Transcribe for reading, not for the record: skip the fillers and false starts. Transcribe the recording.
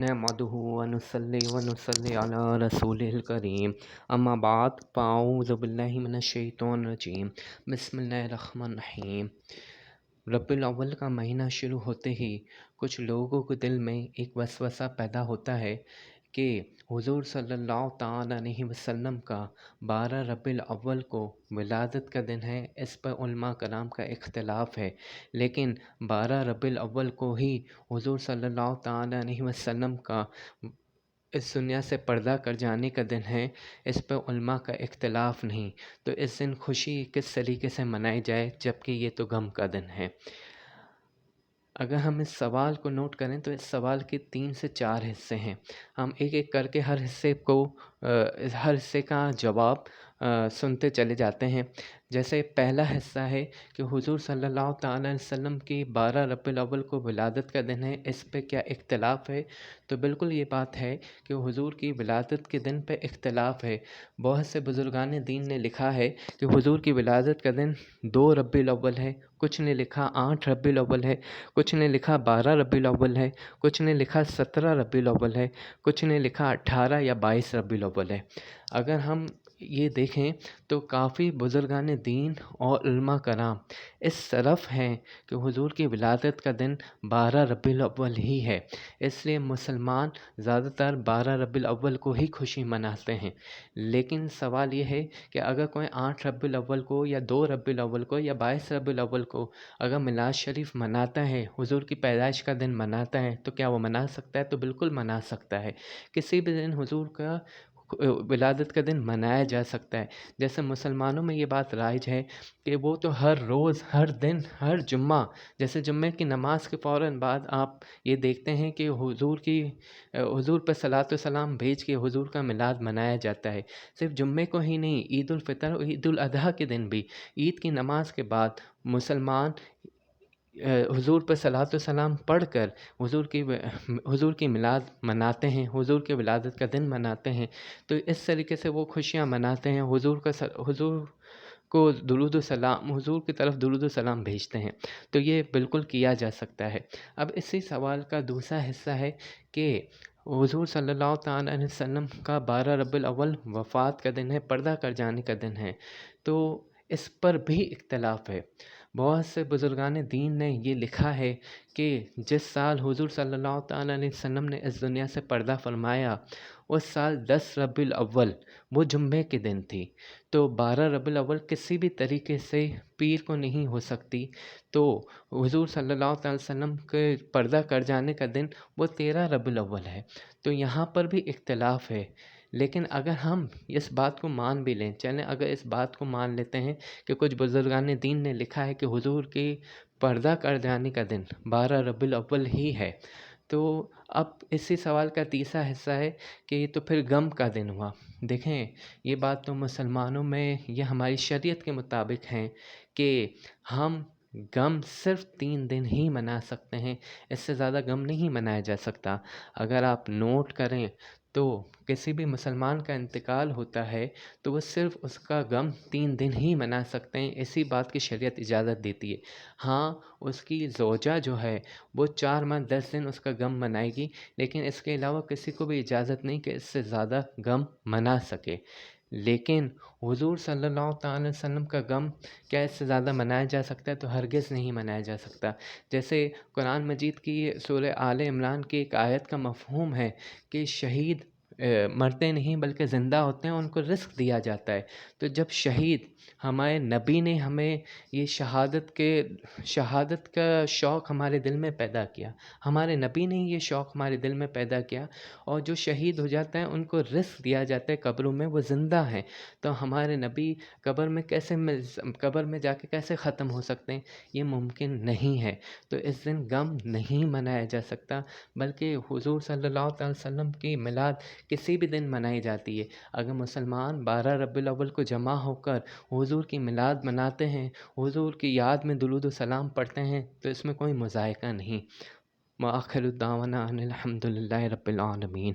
نحمده ونصلي ونصلي على رسوله الكريم اما بعد فاعوذ باللہ من الشیطان الرجیم بسم اللہ الرحمن الرحیم۔ ربیع الاول کا مہینہ شروع ہوتے ہی کچھ لوگوں کے دل میں ایک وسوسہ پیدا ہوتا ہے کہ حضور صلی اللہ تعالیٰ علیہ وسلم کا 12 ربیع الاول کو ولادت کا دن ہے۔ اس پر علماء کرام کا اختلاف ہے، لیکن 12 ربیع الاول کو ہی حضور صلی اللہ تعالیٰ علیہ وسلم کا اس دنیا سے پردہ کر جانے کا دن ہے۔ اس پر علماء کا اختلاف نہیں۔ تو اس دن خوشی کس طریقے سے منائی جائے جبکہ یہ تو غم کا دن ہے؟ اگر ہم اس سوال کو نوٹ کریں تو اس سوال کے 3 سے 4 حصے ہیں۔ ہم ایک ایک کر کے ہر حصے کا جواب سنتے چلے جاتے ہیں۔ جیسے پہلا حصہ ہے کہ حضور صلی اللہ تعالیٰ علیہ وسلم کی 12 ربیع الاول کو ولادت کا دن ہے، اس پہ کیا اختلاف ہے؟ تو بالکل یہ بات ہے کہ حضور کی ولادت کے دن پہ اختلاف ہے۔ بہت سے بزرگان دین نے لکھا ہے کہ حضور کی ولادت کا دن 2 ربیع الاول ہے، کچھ نے لکھا 8 ربیع الاول ہے، کچھ نے لکھا 12 ربیع الاول ہے، کچھ نے لکھا 17 ربیع الاول ہے، کچھ نے لکھا 18 یا 22 ربیع الاول ہے۔ اگر ہم یہ دیکھیں تو کافی بزرگان دین اور علماء کرام اس طرف ہیں کہ حضور کی ولادت کا دن 12 ربیع الاول ہی ہے۔ اس لیے مسلمان زیادہ تر 12 ربیع الاول کو ہی خوشی مناتے ہیں۔ لیکن سوال یہ ہے کہ اگر کوئی 8 ربیع الاول کو یا 2 ربیع الاول کو یا 22 ربیع الاول کو اگر میلاد شریف مناتا ہے، حضور کی پیدائش کا دن مناتا ہے، تو کیا وہ منا سکتا ہے؟ تو بالکل منا سکتا ہے۔ کسی بھی دن حضور کا ولادت کا دن منایا جا سکتا ہے۔ جیسے مسلمانوں میں یہ بات رائج ہے کہ وہ تو ہر روز، ہر دن، ہر جمعہ، جیسے جمعہ کی نماز کے فوراً بعد آپ یہ دیکھتے ہیں کہ حضور پہ صلاۃ و سلام بھیج کے حضور کا میلاد منایا جاتا ہے۔ صرف جمعے کو ہی نہیں، عید الفطر اور عید الاضحیٰ کے دن بھی عید کی نماز کے بعد مسلمان حضور پر صلاۃ و سلام پڑھ کر حضور کی میلاد مناتے ہیں، حضور کی ولادت کا دن مناتے ہیں۔ تو اس طریقے سے وہ خوشیاں مناتے ہیں، حضور کی طرف درود و سلام بھیجتے ہیں۔ تو یہ بالکل کیا جا سکتا ہے۔ اب اسی سوال کا دوسرا حصہ ہے کہ حضور صلی اللہ تعالیٰ علیہ وسلم کا 12 ربیع الاول وفات کا دن ہے، پردہ کر جانے کا دن ہے، تو اس پر بھی اختلاف ہے۔ بہت سے بزرگان دین نے یہ لکھا ہے کہ جس سال حضور صلی اللہ تعالیٰ علیہ وسلم نے اس دنیا سے پردہ فرمایا، اس سال 10 ربیع الاول وہ جمعے کے دن تھی، تو 12 ربیع الاول کسی بھی طریقے سے پیر کو نہیں ہو سکتی۔ تو حضور صلی اللہ تعالیٰ علیہ وسلم کے پردہ کر جانے کا دن وہ 13 ربیع الاول ہے۔ تو یہاں پر بھی اختلاف ہے۔ لیکن اگر ہم اس بات کو مان بھی لیں، اگر اس بات کو مان لیتے ہیں کہ کچھ بزرگان دین نے لکھا ہے کہ حضور کی پردہ کر جانے کا دن 12 ربیع الاول ہی ہے، تو اب اسی سوال کا تیسرا حصہ ہے کہ یہ تو پھر غم کا دن ہوا۔ دیکھیں، یہ بات تو مسلمانوں میں یہ ہماری شریعت کے مطابق ہیں کہ ہم غم صرف 3 دن ہی منا سکتے ہیں، اس سے زیادہ غم نہیں منایا جا سکتا۔ اگر آپ نوٹ کریں تو کسی بھی مسلمان کا انتقال ہوتا ہے تو وہ صرف اس کا غم 3 دن ہی منا سکتے ہیں، اسی بات کی شریعت اجازت دیتی ہے۔ ہاں، اس کی زوجہ جو ہے وہ 4 ماہ 10 دن اس کا غم منائے گی، لیکن اس کے علاوہ کسی کو بھی اجازت نہیں کہ اس سے زیادہ غم منا سکے۔ لیکن حضور صلی اللہ تعالیٰ علیہ وسلم کا غم کیا اس سے زیادہ منایا جا سکتا ہے؟ تو ہرگز نہیں منایا جا سکتا۔ جیسے قرآن مجید کی سورہ آل عمران کی ایک آیت کا مفہوم ہے کہ شہید مرتے نہیں بلکہ زندہ ہوتے ہیں، ان کو رزق دیا جاتا ہے۔ تو جب شہید، ہمارے نبی نے ہمیں یہ شہادت کا شوق ہمارے دل میں پیدا کیا، ہمارے نبی نے یہ شوق ہمارے دل میں پیدا کیا، اور جو شہید ہو جاتے ہیں ان کو رزق دیا جاتا ہے قبروں میں، وہ زندہ ہیں، تو ہمارے نبی قبر میں جا کے کیسے ختم ہو سکتے ہیں؟ یہ ممکن نہیں ہے۔ تو اس دن غم نہیں منایا جا سکتا، بلکہ حضور صلی اللہ تعالی وسلم کی میلاد کسی بھی دن منائی جاتی ہے۔ اگر مسلمان 12 ربیع الاول کو جمع ہو کر حضور کی میلاد مناتے ہیں، حضور کی یاد میں درود و سلام پڑھتے ہیں، تو اس میں کوئی مذائقہ نہیں۔ وآخر دعوانا ان الحمد للہ رب العالمین۔